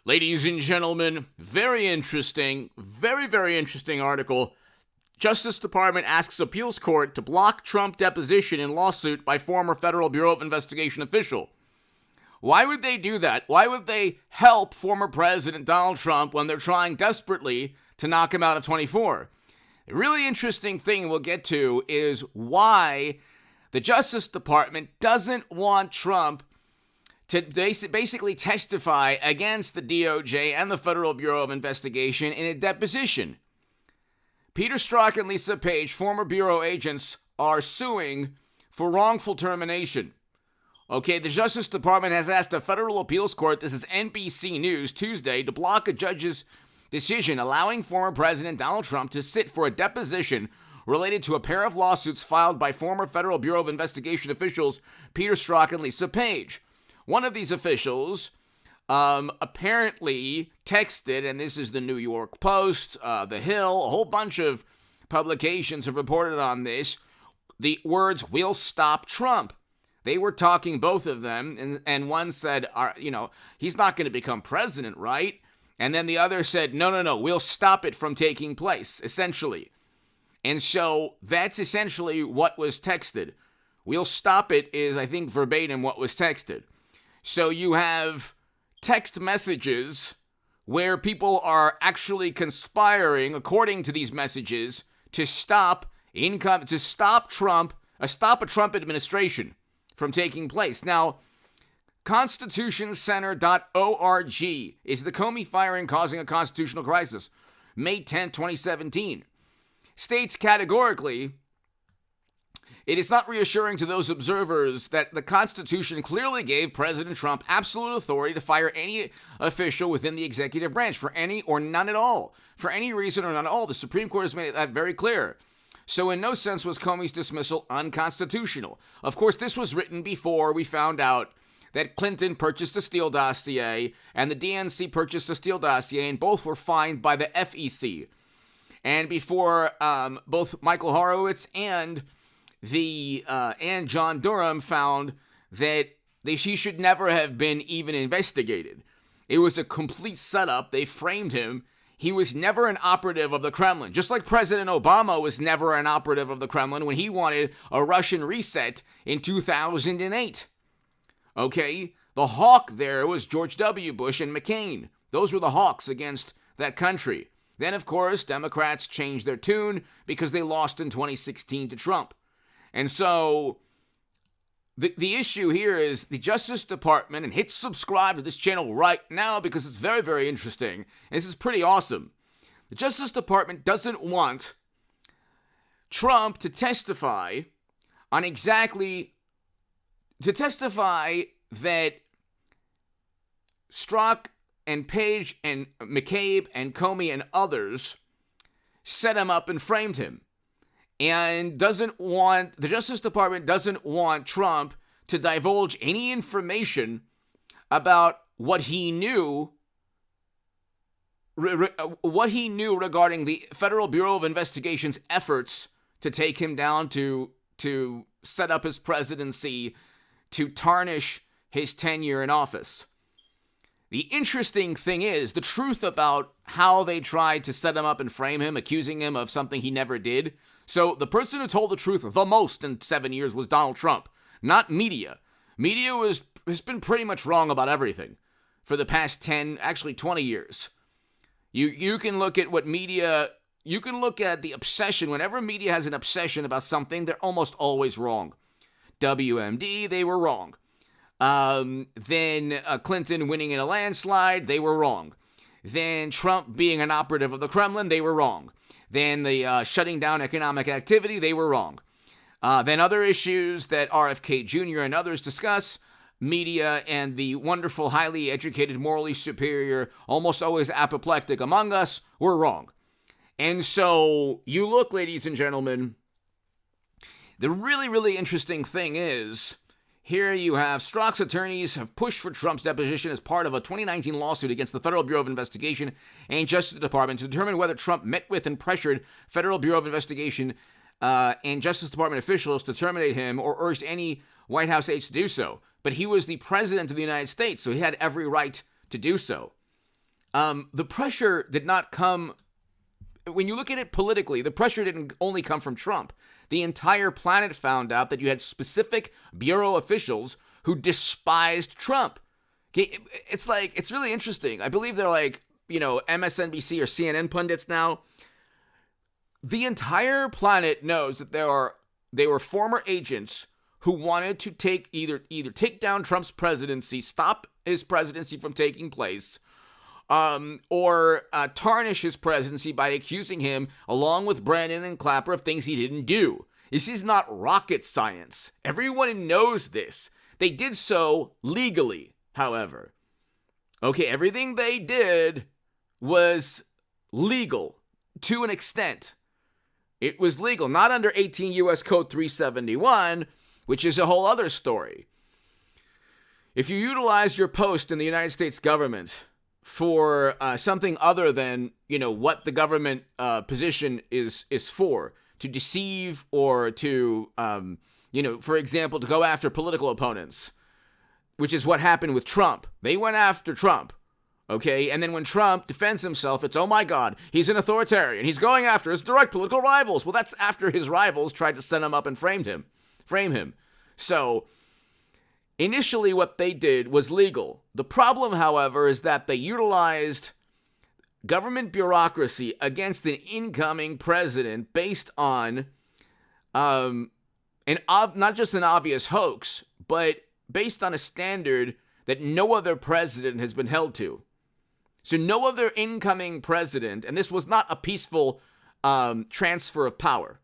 Ladies and gentlemen, very interesting, very interesting article. Justice Department asks appeals court to block Trump deposition in lawsuit by former Federal Bureau of Investigation official. Why would they do that? Why would they help former President Donald Trump when they're trying desperately to knock him out of 24? The really interesting thing we'll get to is why the Justice Department doesn't want Trump to basically testify against the DOJ and the Federal Bureau of Investigation in a deposition. Peter Strzok and Lisa Page, former Bureau agents, are suing for wrongful termination. Okay, the Justice Department has asked a federal appeals court, this is NBC News, Tuesday, to block a judge's decision allowing former President Donald Trump to sit for a deposition related to a pair of lawsuits filed by former Federal Bureau of Investigation officials Peter Strzok and Lisa Page. One of these officials apparently texted, and this is the New York Post, The Hill, a whole bunch of publications have reported on this, the words, "We'll stop Trump." They were talking, both of them, and one said, he's not going to become president, right? And then the other said, no, we'll stop it from taking place, essentially. And so that's essentially what was texted. We'll stop it is, I think, verbatim what was texted. So you have text messages where people are actually conspiring, according to these messages, to stop Trump, stop a Trump administration from taking place. Now, constitutioncenter.org is the Comey firing causing a constitutional crisis. May 10, 2017. States categorically, it is not reassuring to those observers that the Constitution clearly gave President Trump absolute authority to fire any official within the executive branch for any or none at all. For any reason or none at all. The Supreme Court has made that very clear. So in no sense was Comey's dismissal unconstitutional. Of course, this was written before we found out that Clinton purchased a Steele dossier and the DNC purchased a Steele dossier, and both were fined by the FEC. And before both Michael Horowitz and John Durham found that he should never have been even investigated. It was a complete setup. They framed him. He was never an operative of the Kremlin, just like President Obama was never an operative of the Kremlin when he wanted a Russian reset in 2008. Okay? The hawk there was George W. Bush and McCain. Those were the hawks against that country. Then, of course, Democrats changed their tune because they lost in 2016 to Trump. And so the issue here is the Justice Department, and hit subscribe to this channel right now because it's very interesting. And this is pretty awesome. The Justice Department doesn't want Trump to testify that Strzok and Page and McCabe and Comey and others set him up and framed him. And the Justice Department doesn't want Trump to divulge any information about what he knew regarding the Federal Bureau of Investigation's efforts to take him down, to set up his presidency, to tarnish his tenure in office. The interesting thing is the truth about how they tried to set him up and frame him, accusing him of something he never did. So the person who told the truth the most in 7 years was Donald Trump, not media. Media has been pretty much wrong about everything for the past 10, actually 20 years. You can look at what media, you can look at the obsession. Whenever media has an obsession about something, they're almost always wrong. WMD, they were wrong. Then Clinton winning in a landslide, they were wrong. Then Trump being an operative of the Kremlin, they were wrong. Then the shutting down economic activity, they were wrong. Then other issues that RFK Jr. and others discuss, media and the wonderful, highly educated, morally superior, almost always apoplectic among us, were wrong. And so you look, ladies and gentlemen, the really interesting thing is, here you have Strzok's attorneys have pushed for Trump's deposition as part of a 2019 lawsuit against the Federal Bureau of Investigation and Justice Department to determine whether Trump met with and pressured Federal Bureau of Investigation and Justice Department officials to terminate him or urged any White House aides to do so. But he was the president of the United States, so he had every right to do so. the pressure did not come. When you look at it politically, the pressure didn't only come from Trump. The entire planet found out that you had specific bureau officials who despised Trump. It's really interesting. I believe they're MSNBC or CNN pundits now. The entire planet knows that they were former agents who wanted to either take down Trump's presidency, stop his presidency from taking place, or tarnish his presidency by accusing him, along with Brennan and Clapper, of things he didn't do. This is not rocket science. Everyone knows this. They did so legally, however. Okay, everything they did was legal to an extent. It was legal, not under 18 U.S. Code 371, which is a whole other story. If you utilize your post in the United States government for something other than, what the government position is for, to deceive or to, for example, to go after political opponents, which is what happened with Trump. They went after Trump, okay? And then when Trump defends himself, it's, oh my God, he's an authoritarian. He's going after his direct political rivals. Well, that's after his rivals tried to set him up and frame him. So initially, what they did was legal. The problem, however, is that they utilized government bureaucracy against an incoming president based on not just an obvious hoax, but based on a standard that no other president has been held to. So no other incoming president, and this was not a peaceful transfer of power,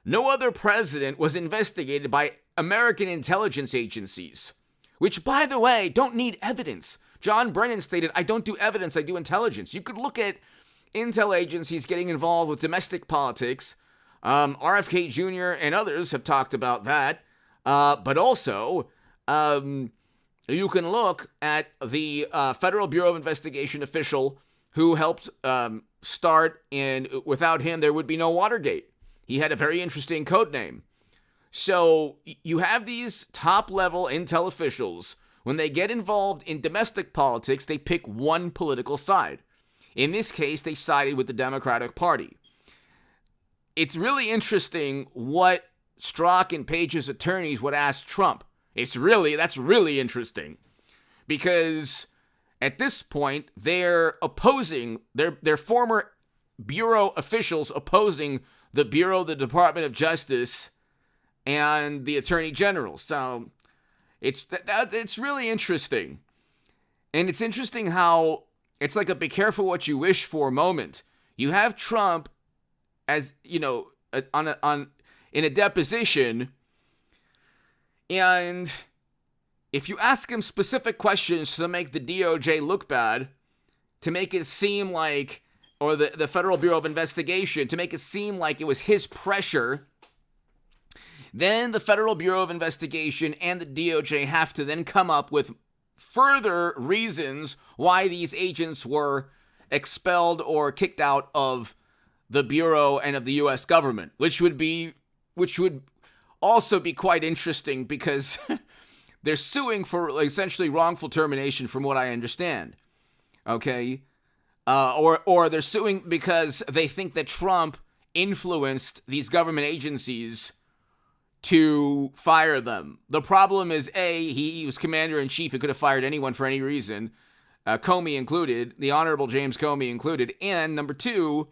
no other president was investigated by American intelligence agencies, which, by the way, don't need evidence. John Brennan stated, I don't do evidence, I do intelligence. You could look at intel agencies getting involved with domestic politics. RFK Jr. and others have talked about that. But also, you can look at the Federal Bureau of Investigation official who helped start, and without him, there would be no Watergate. He had a very interesting code name. So you have these top-level intel officials. When they get involved in domestic politics, they pick one political side. In this case, they sided with the Democratic Party. It's really interesting what Strzok and Page's attorneys would ask Trump. That's really interesting. Because at this point, they're opposing, their former bureau officials opposing the Bureau, the Department of Justice, and the Attorney General. So it's really interesting. And it's interesting how it's like a be careful what you wish for moment. You have Trump as, in a deposition, and if you ask him specific questions to make the DOJ look bad, to make it seem like, or the Federal Bureau of Investigation, to make it seem like it was his pressure, then the Federal Bureau of Investigation and the DOJ have to then come up with further reasons why these agents were expelled or kicked out of the Bureau and of the U.S. government, which would also be quite interesting because they're suing for essentially wrongful termination, from what I understand. Okay? Or they're suing because they think that Trump influenced these government agencies to fire them. The problem is, A, he was commander-in-chief. He could have fired anyone for any reason, Comey included, the Honorable James Comey included. And number two,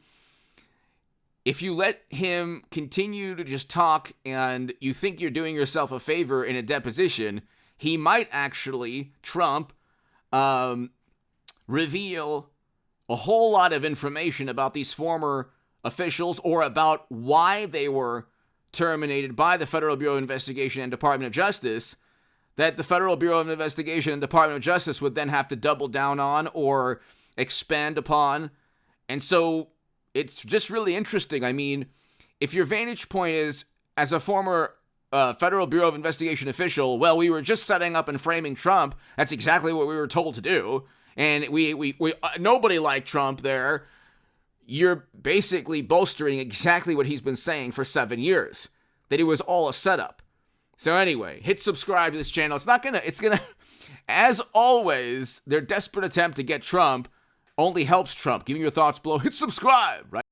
if you let him continue to just talk and you think you're doing yourself a favor in a deposition, he might actually, Trump, reveal a whole lot of information about these former officials or about why they were terminated by the Federal Bureau of Investigation and Department of Justice, that the Federal Bureau of Investigation and Department of Justice would then have to double down on or expand upon. And so it's just really interesting. I mean, if your vantage point is, as a former Federal Bureau of Investigation official, well, we were just setting up and framing Trump. That's exactly what we were told to do. And we nobody liked Trump there. You're basically bolstering exactly what he's been saying for 7 years, that it was all a setup. So anyway, hit subscribe to this channel. It's gonna, as always, their desperate attempt to get Trump only helps Trump. Give me your thoughts below. Hit subscribe, right?